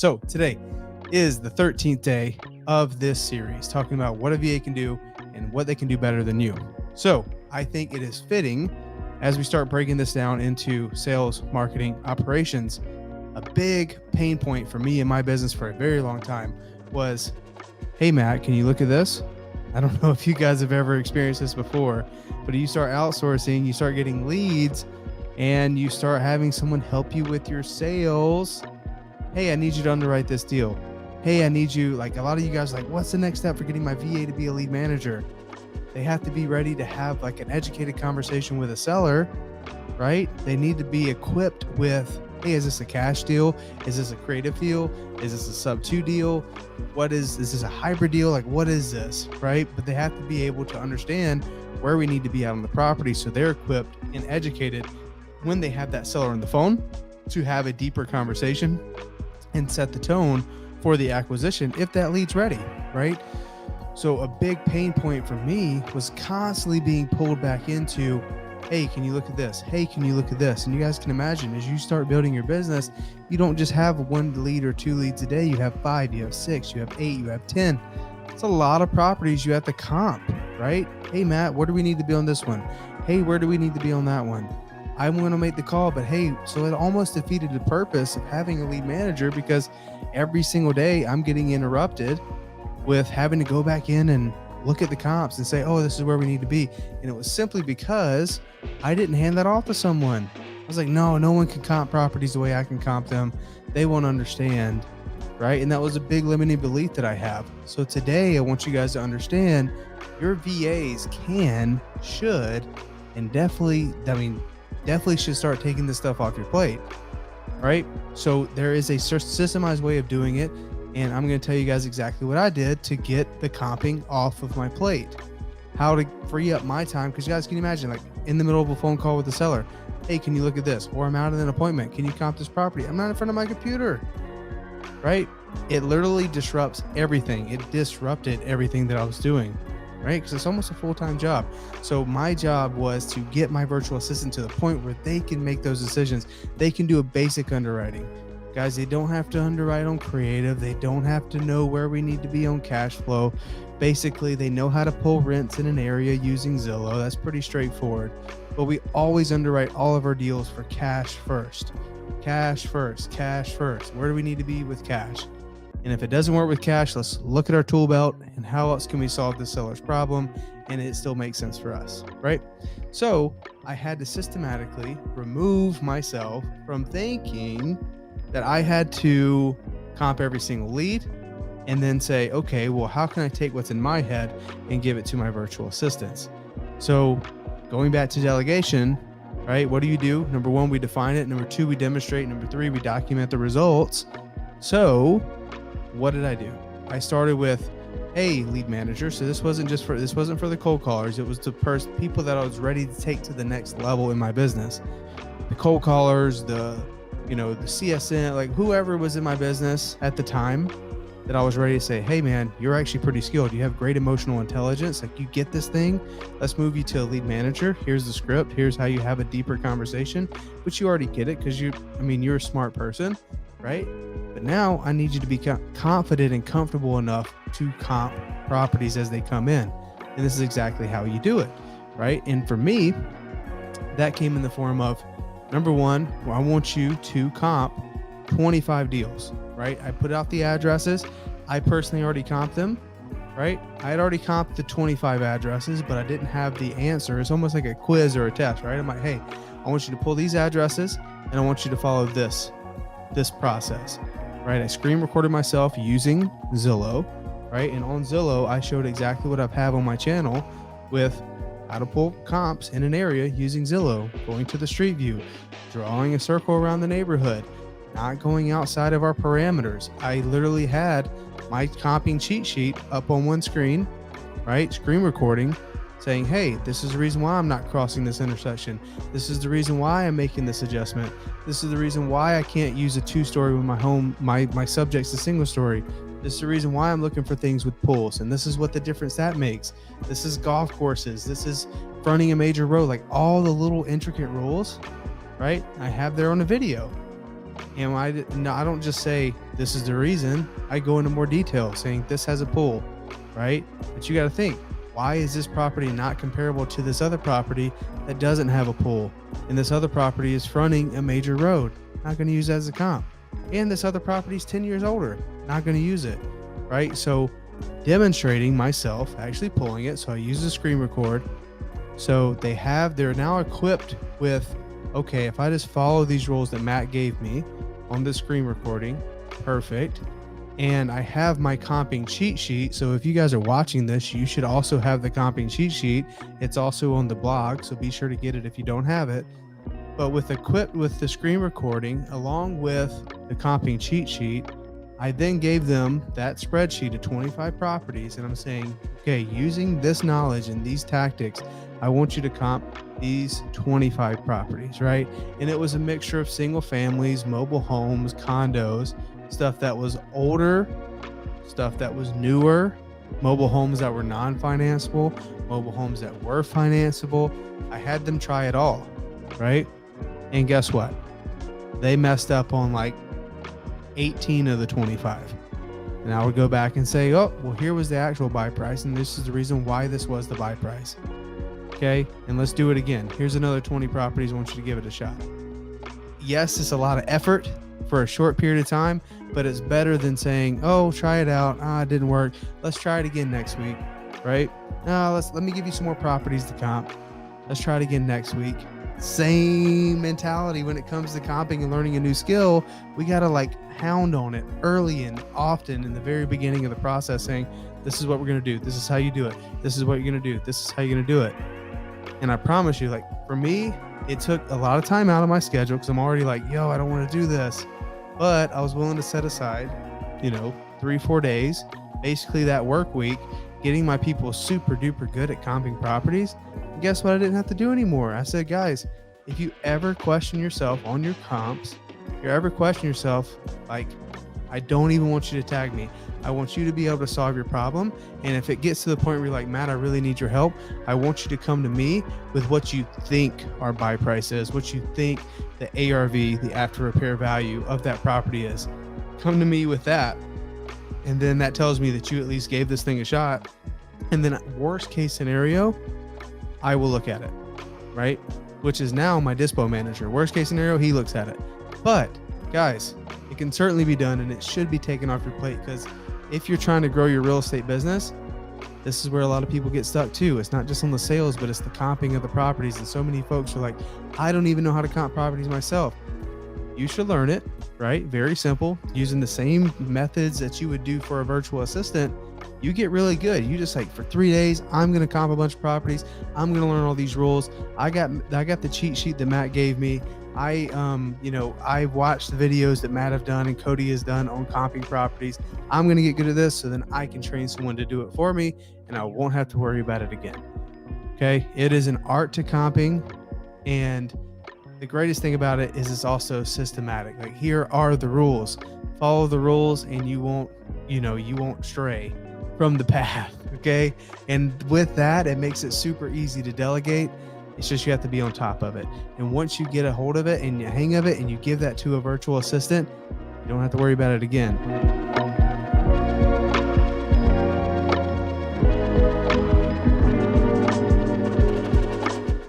So today is the 13th day of this series, talking about what a VA can do and what they can do better than you. So I think it is fitting as we start breaking this down into sales, marketing, operations. A big pain point for me in my business for a very long time was, hey, Matt, can you look at this? I don't know if you guys have ever experienced this before, but you start outsourcing, you start getting leads, and you start having someone help you with your sales. Hey, I need you to underwrite this deal. Hey, I need you, like a lot of you guys like, what's the next step for getting my VA to be a lead manager? They have to be ready to have like an educated conversation with a seller, right? They need to be equipped with, hey, is this a cash deal? Is this a creative deal? Is this a sub 2 deal? Is this a hybrid deal? Like, what is this, right? But they have to be able to understand where we need to be out on the property so they're equipped and educated when they have that seller on the phone to have a deeper conversation and set the tone for the acquisition if that lead's ready, right? So a big pain point for me was constantly being pulled back into, hey, can you look at this? Hey, can you look at this? And you guys can imagine as you start building your business, you don't just have one lead or two leads a day. You have 5, you have 6, you have 8, you have 10. It's a lot of properties you have to comp, right? Hey, Matt, where do we need to be on this one? Hey, where do we need to be on that one? I want to make the call, but hey, so it almost defeated the purpose of having a lead manager because every single day I'm getting interrupted with having to go back in and look at the comps and say, oh, this is where we need to be. And it was simply because I didn't hand that off to someone. I was like, no one can comp properties the way I can comp them. They won't understand, right? And that was a big limiting belief that I have. So today I want you guys to understand your VAs can, should, and definitely should start taking this stuff off your plate, right? So there is a systemized way of doing it. And I'm going to tell you guys exactly what I did to get the comping off of my plate, how to free up my time. Because you guys can imagine, like in the middle of a phone call with the seller, hey, can you look at this? Or I'm out at an appointment. Can you comp this property? I'm not in front of my computer, right? It literally disrupts everything. It disrupted everything that I was doing, right? Because it's almost a full-time job. So my job was to get my virtual assistant to the point where they can make those decisions. They can do a basic underwriting. Guys, they don't have to underwrite on creative. They don't have to know where we need to be on cash flow. Basically, they know how to pull rents in an area using Zillow. That's pretty straightforward. But we always underwrite all of our deals for cash first. Cash first, cash first. Where do we need to be with cash? And if it doesn't work with cash, let's look at our tool belt and how else can we solve the seller's problem and it still makes sense for us, right? So I had to systematically remove myself from thinking that I had to comp every single lead and then say, okay, well, how can I take what's in my head and give it to my virtual assistants? So going back to delegation, right? What do you do? Number 1, we define it. Number 2, we demonstrate. Number 3, we document the results. So what did I do? I started with, hey, lead manager. So this wasn't for the cold callers. It was the people that I was ready to take to the next level in my business. The cold callers, the CSN, like whoever was in my business at the time that I was ready to say, hey man, you're actually pretty skilled. You have great emotional intelligence. Like you get this thing. Let's move you to a lead manager. Here's the script. Here's how you have a deeper conversation, but you already get it because you're a smart person, right? But now I need you to be confident and comfortable enough to comp properties as they come in. And this is exactly how you do it, right? And for me, that came in the form of, number 1, I want you to comp 25 deals, right? I put out the addresses. I personally already comped them, right? I had already comped the 25 addresses, but I didn't have the answer. It's almost like a quiz or a test, right? I'm like, hey, I want you to pull these addresses and I want you to follow this process, right? I screen recorded myself using Zillow, right? And on Zillow, I showed exactly what I have on my channel with how to pull comps in an area using Zillow, going to the street view, drawing a circle around the neighborhood, not going outside of our parameters. I literally had my comping cheat sheet up on one screen, right? Screen recording saying, hey, this is the reason why I'm not crossing this intersection. This is the reason why I'm making this adjustment. This is the reason why I can't use a 2-story with my home, my subject's a single story. This is the reason why I'm looking for things with pools. And this is what the difference that makes. This is golf courses. This is fronting a major road, like all the little intricate rules, right? I have there on a video. And I don't just say this is the reason. I go into more detail saying this has a pool, right? But you got to think, why is this property not comparable to this other property that doesn't have a pool? And this other property is fronting a major road. Not going to use it as a comp. And this other property is 10 years older. Not going to use it, right? So demonstrating myself actually pulling it. So I use the screen record. So they're now equipped with, okay, if I just follow these rules that Matt gave me on the screen recording, perfect. And I have my comping cheat sheet. So if you guys are watching this, you should also have the comping cheat sheet. It's also on the blog, so be sure to get it if you don't have it. But equipped with the screen recording, along with the comping cheat sheet, I then gave them that spreadsheet of 25 properties. And I'm saying, okay, using this knowledge and these tactics, I want you to comp these 25 properties, right? And it was a mixture of single families, mobile homes, condos, stuff that was older, stuff that was newer, mobile homes that were non-financeable, mobile homes that were financeable. I had them try it all, right? And guess what? They messed up on like 18 of the 25. And I would go back and say, oh, well, here was the actual buy price, and this is the reason why this was the buy price. Okay, and let's do it again. Here's another 20 properties. I want you to give it a shot. Yes, it's a lot of effort for a short period of time, but it's better than saying, oh, try it out. It didn't work. Let's try it again next week, right? Let me give you some more properties to comp. Let's try it again next week. Same mentality when it comes to comping and learning a new skill. We got to like hound on it early and often in the very beginning of the process, saying, this is what we're going to do. This is how you do it. This is what you're going to do. This is how you're going to do it. And I promise you, like for me, it took a lot of time out of my schedule because I'm already like, I don't want to do this. But I was willing to set aside, 3-4 days, basically that work week, getting my people super duper good at comping properties. And guess what? I didn't have to do anymore. I said, guys, if you ever question yourself on your comps, if you ever question yourself, like, I don't even want you to tag me. I want you to be able to solve your problem. And if it gets to the point where you're like, Matt, I really need your help, I want you to come to me with what you think our buy price is, what you think the ARV, the after repair value of that property is. Come to me with that. And then that tells me that you at least gave this thing a shot. And then worst case scenario, I will look at it, right? Which is now my dispo manager. Worst case scenario, he looks at it. But guys, it can certainly be done, and it should be taken off your plate, because if you're trying to grow your real estate business, this is where a lot of people get stuck too. It's not just on the sales, but it's the comping of the properties. And so many folks are like, I don't even know how to comp properties myself. You should learn it, right? Very simple. Using the same methods that you would do for a virtual assistant, you get really good. You just like, for 3 days, I'm going to comp a bunch of properties. I'm going to learn all these rules. I got the cheat sheet that Matt gave me. I watched the videos that Matt have done and Cody has done on comping properties. I'm going to get good at this so then I can train someone to do it for me and I won't have to worry about it again. Okay. It is an art to comping. And the greatest thing about it is it's also systematic. Like, here are the rules. Follow the rules and you won't stray from the path. Okay. And with that, it makes it super easy to delegate. It's just you have to be on top of it. And once you get a hold of it and you hang of it and you give that to a virtual assistant, you don't have to worry about it again.